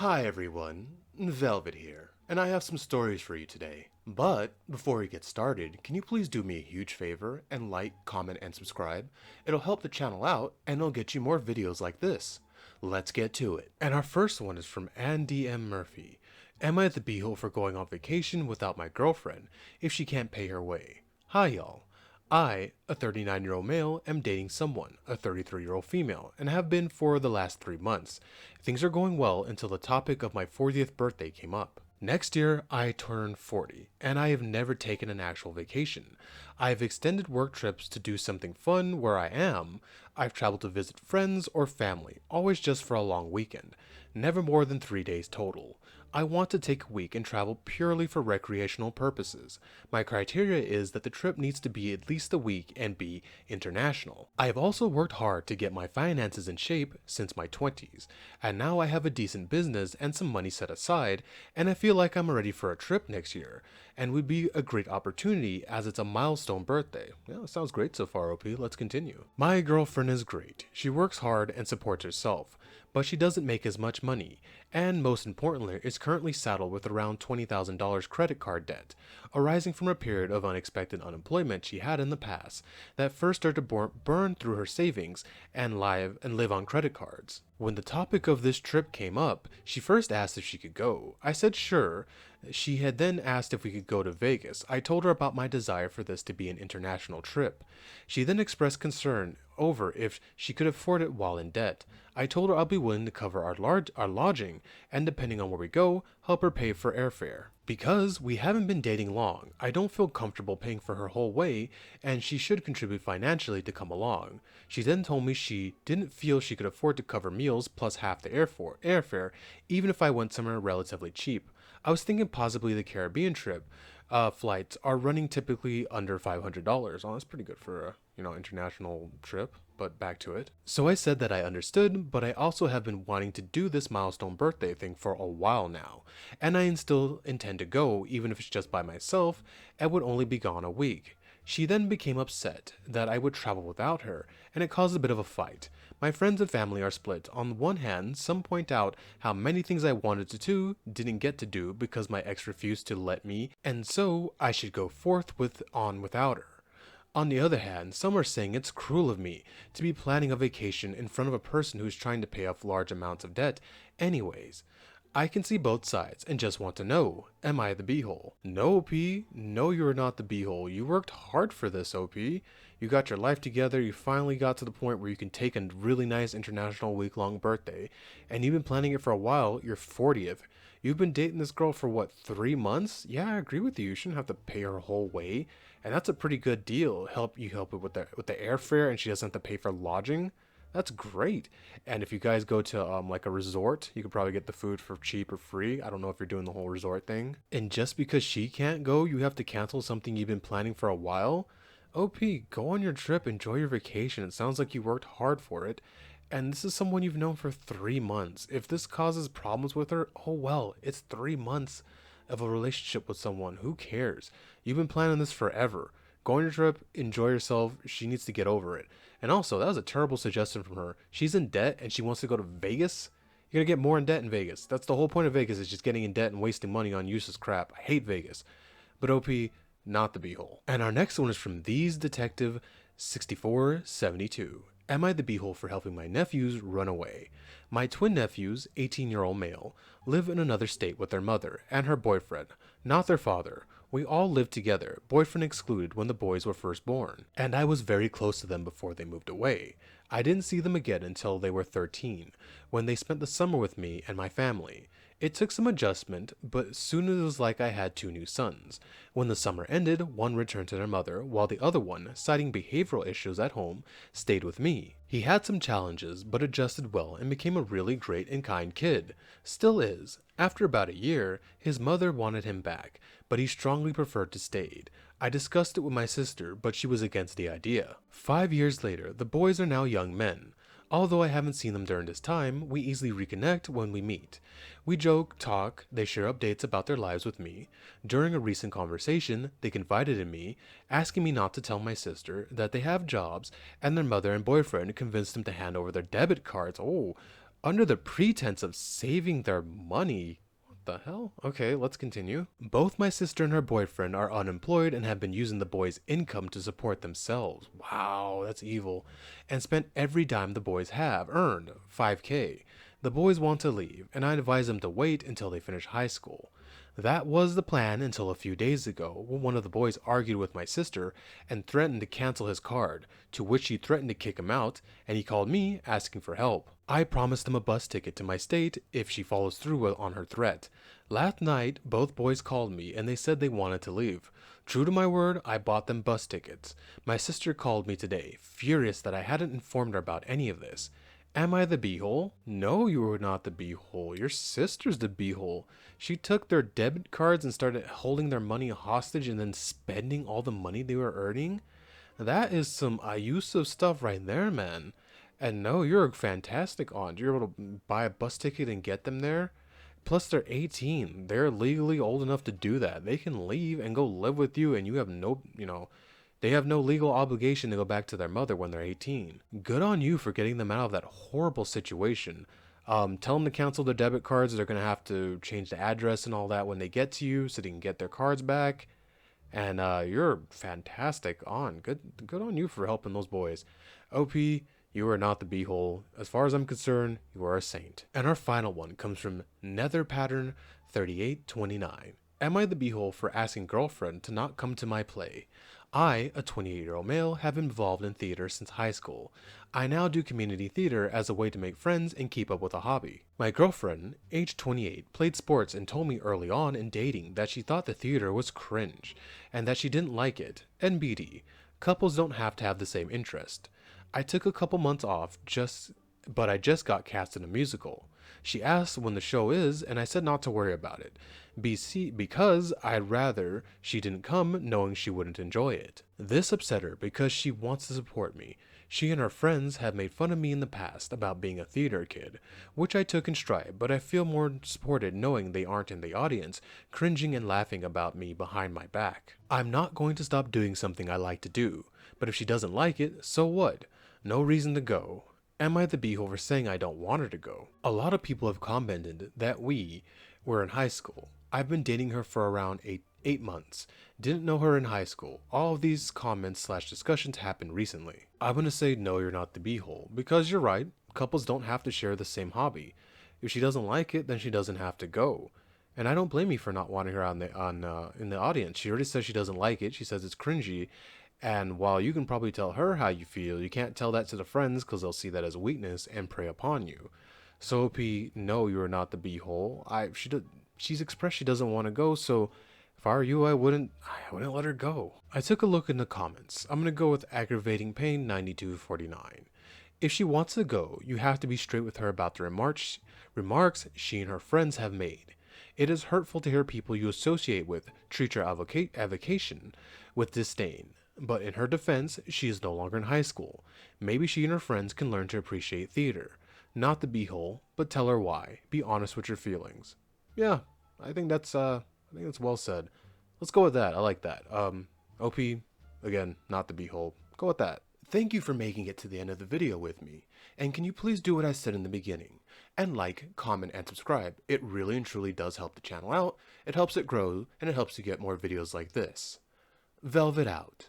Hi everyone, Velvet here, and I have some stories for you today. But before we get started, can you please do me a huge favor and like, comment, and subscribe? It'll help the channel out and it'll get you more videos like this. Let's get to it. And our first one is from Andy M. Murphy. Am I the beehole for going on vacation without my girlfriend if she can't pay her way? Hi y'all. I, a 39-year-old male, am dating someone, a 33-year-old female, and have been for the last 3 months. Things are going well until the topic of my 40th birthday came up. Next year, I turn 40, and I have never taken an actual vacation. I have extended work trips to do something fun where I am. I've traveled to visit friends or family, always just for a long weekend, never more than 3 days total. I want to take a week and travel purely for recreational purposes. My criteria is that the trip needs to be at least a week and be international. I have also worked hard to get my finances in shape since my 20s, and now I have a decent business and some money set aside, and I feel like I'm ready for a trip next year, and would be a great opportunity as it's a milestone birthday. Yeah, sounds great so far, OP. Let's continue. My girlfriend is great. She works hard and supports herself, but she doesn't make as much money, and most importantly, is currently saddled with around $20,000 credit card debt, arising from a period of unexpected unemployment she had in the past that first started to burn through her savings and live on credit cards. When the topic of this trip came up, she first asked if she could go. I said sure. She had then asked if we could go to Vegas. I told her about my desire for this to be an international trip. She then expressed concern over if she could afford it while in debt. I told her I'll be willing to cover our lodging, and depending on where we go, help her pay for airfare. Because we haven't been dating long, I don't feel comfortable paying for her whole way, and she should contribute financially to come along. She then told me she didn't feel she could afford to cover meals plus half the airfare, even if I went somewhere relatively cheap. I was thinking possibly the Caribbean trip. Flights are running typically under $500. Oh, that's pretty good for a international trip. But back to it. So I said that I understood, but I also have been wanting to do this milestone birthday thing for a while now, and I still intend to go, even if it's just by myself, and would only be gone a week. She then became upset that I would travel without her, and it caused a bit of a fight. My friends and family are split. On one hand, some point out how many things I wanted to do, didn't get to do because my ex refused to let me, and so I should go forth without her. On the other hand, some are saying it's cruel of me to be planning a vacation in front of a person who's trying to pay off large amounts of debt anyways. I can see both sides and just want to know, am I the beehole? No, OP. No, you're not the beehole. You worked hard for this, OP. You got your life together, you finally got to the point where you can take a really nice international week-long birthday, and you've been planning it for a while, your 40th. You've been dating this girl for what, 3 months? Yeah, I agree with you. You shouldn't have to pay her whole way, and that's a pretty good deal. Help it with the airfare, and she doesn't have to pay for lodging. That's great. And if you guys go to like a resort, you could probably get the food for cheap or free. I don't know if you're doing the whole resort thing. And just because she can't go, you have to cancel something you've been planning for a while? OP, go on your trip, enjoy your vacation. It sounds like you worked hard for it. And this is someone you've known for 3 months. If this causes problems with her, oh well, it's 3 months of a relationship with someone. Who cares? You've been planning this forever. Go on your trip, enjoy yourself. She needs to get over it. And also, that was a terrible suggestion from her. She's in debt and she wants to go to Vegas. You're gonna get more in debt in Vegas. That's the whole point of Vegas, is just getting in debt and wasting money on useless crap. I hate Vegas. But OP, not the beehole. And our next one is from These Detective 6472. Am I the beehole for helping my nephews run away? My twin nephews, 18-year-old male, live in another state with their mother and her boyfriend, not their father. We all lived together, boyfriend excluded, when the boys were first born, and I was very close to them before they moved away. I didn't see them again until they were 13, when they spent the summer with me and my family. It took some adjustment, but soon it was like I had 2 new sons. When the summer ended, one returned to their mother, while the other one, citing behavioral issues at home, stayed with me. He had some challenges, but adjusted well and became a really great and kind kid. Still is. After about a year, his mother wanted him back, but he strongly preferred to stay. I discussed it with my sister, but she was against the idea. 5 years later, the boys are now young men. Although I haven't seen them during this time, we easily reconnect when we meet. We joke, talk, they share updates about their lives with me. During a recent conversation, they confided in me, asking me not to tell my sister that they have jobs, and their mother and boyfriend convinced them to hand over their debit cards. Oh, under the pretense of saving their money. What the hell? Okay, let's continue. Both my sister and her boyfriend are unemployed and have been using the boys' income to support themselves. Wow, that's evil. And spent every dime the boys have earned, 5K. The boys want to leave, and I advise them to wait until they finish high school. That was the plan until a few days ago, when one of the boys argued with my sister and threatened to cancel his card, to which she threatened to kick him out, and he called me asking for help. I promised him a bus ticket to my state if she follows through on her threat. Last night, both boys called me and they said they wanted to leave. True to my word, I bought them bus tickets. My sister called me today, furious that I hadn't informed her about any of this. Am I the beehole? No, you are not the beehole. Your sister's the beehole. She took their debit cards and started holding their money hostage and then spending all the money they were earning. That is some abusive stuff right there, man. And no, you're a fantastic aunt. You're able to buy a bus ticket and get them there. Plus, they're 18. They're legally old enough to do that. They can leave and go live with you, and you have no, they have no legal obligation to go back to their mother when they're 18. Good on you for getting them out of that horrible situation. Tell them to cancel their debit cards. They're going to have to change the address and all that when they get to you so they can get their cards back. And you're fantastic on. Good on you for helping those boys. OP, you are not the beehole. As far as I'm concerned, you are a saint. And our final one comes from Nether Pattern 3829. Am I the beehole for asking girlfriend to not come to my play? I, a 28-year-old male, have been involved in theater since high school. I now do community theater as a way to make friends and keep up with a hobby. My girlfriend, age 28, played sports and told me early on in dating that she thought the theater was cringe and that she didn't like it. NBD. Couples don't have to have the same interest. I took a couple months off but I just got cast in a musical. She asked when the show is, and I said not to worry about it. Because I'd rather she didn't come knowing she wouldn't enjoy it. This upset her because she wants to support me. She and her friends have made fun of me in the past about being a theater kid, which I took in stride, but I feel more supported knowing they aren't in the audience, cringing and laughing about me behind my back. I'm not going to stop doing something I like to do, but if she doesn't like it, so what? No reason to go. Am I the beehole for saying I don't want her to go? A lot of people have commented that we were in high school. I've been dating her for around eight months. Didn't know her in high school. All of these comments / discussions happened recently. I'm gonna say no, you're not the beehole, because you're right. Couples don't have to share the same hobby. If she doesn't like it, then she doesn't have to go. And I don't blame you for not wanting her in the audience. She already says she doesn't like it. She says it's cringy. And while you can probably tell her how you feel, you can't tell that to the friends because they'll see that as a weakness and prey upon you. So OP, no, you are not the beehole. She's expressed she doesn't want to go, so if I were you, I wouldn't let her go. I took a look in the comments. I'm gonna go with aggravating pain 9249. If she wants to go, you have to be straight with her about the remarks she and her friends have made. It is hurtful to hear people you associate with treat your avocation with disdain. But in her defense, she is no longer in high school. Maybe she and her friends can learn to appreciate theater. Not the beehole, but tell her why. Be honest with your feelings. Yeah, I think that's well said. Let's go with that. I like that. OP, again, not the beehole. Go with that. Thank you for making it to the end of the video with me. And can you please do what I said in the beginning? And like, comment, and subscribe. It really and truly does help the channel out. It helps it grow, and it helps you get more videos like this. Velvet out.